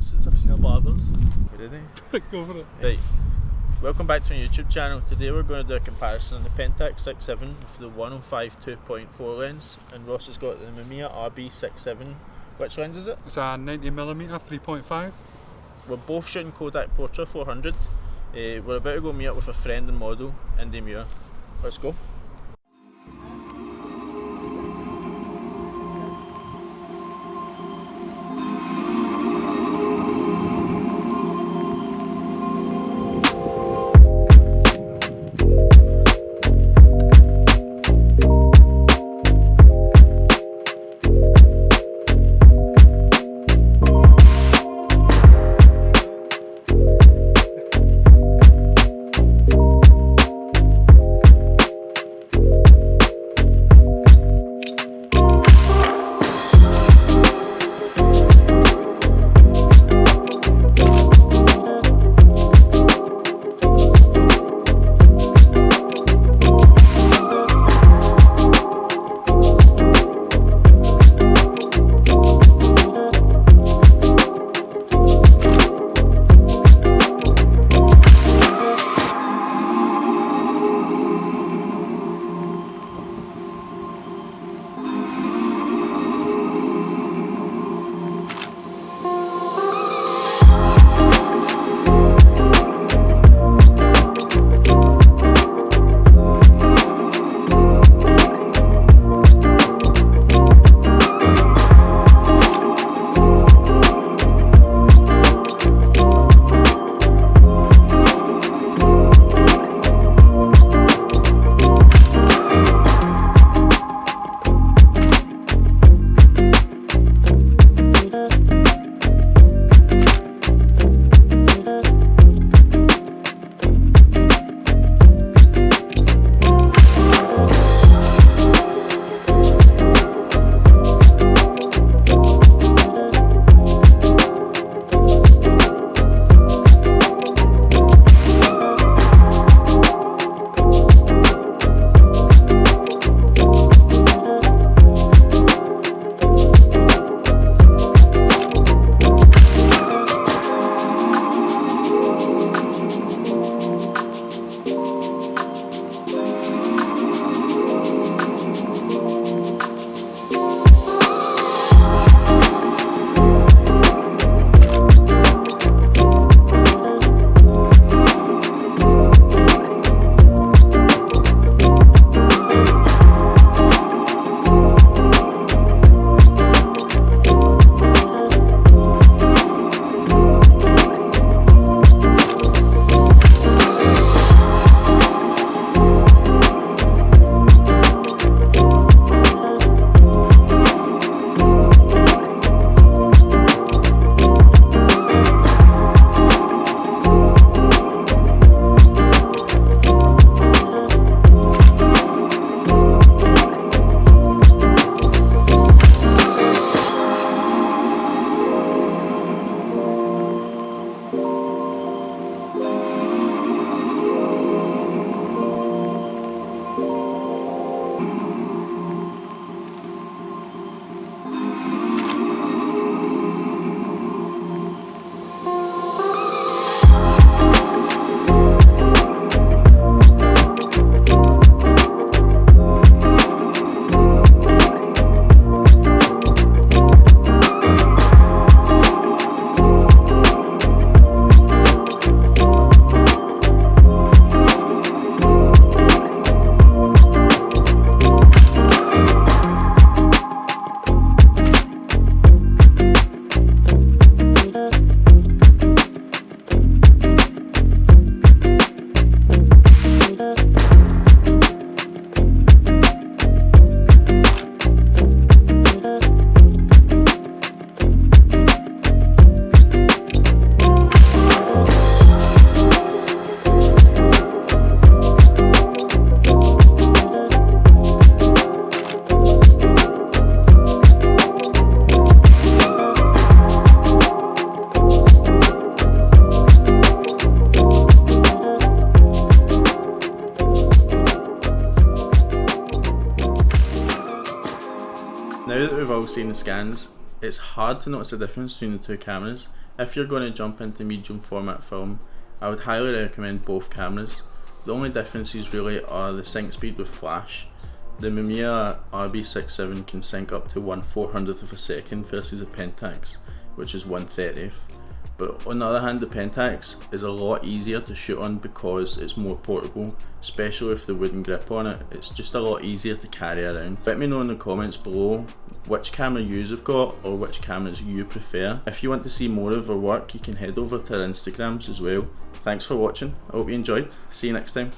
months since I've seen a barber's. Ready? Go for it. Right. Welcome back to my YouTube channel. Today we're going to do a comparison on the Pentax 67 with the 105 2.4 lens, and Ross has got the Mamiya RB67. Which lens is it? It's a 90mm 3.5. We're both shooting Kodak Portra 400. We're about to go meet up with a friend and model, Indie Muir. Let's go. Now that we've all seen the scans, it's hard to notice the difference between the two cameras. If you're going to jump into medium format film, I would highly recommend both cameras. The only differences really are the sync speed with flash. The Mamiya RB67 can sync up to 1/400th of a second versus a Pentax, which is 1/30th. But on the other hand, the Pentax is a lot easier to shoot on because it's more portable, especially with the wooden grip on it. It's just a lot easier to carry around. Let me know in the comments below which camera you've got or which cameras you prefer. If you want to see more of our work, you can head over to our Instagrams as well. Thanks for watching, I hope you enjoyed. See you next time.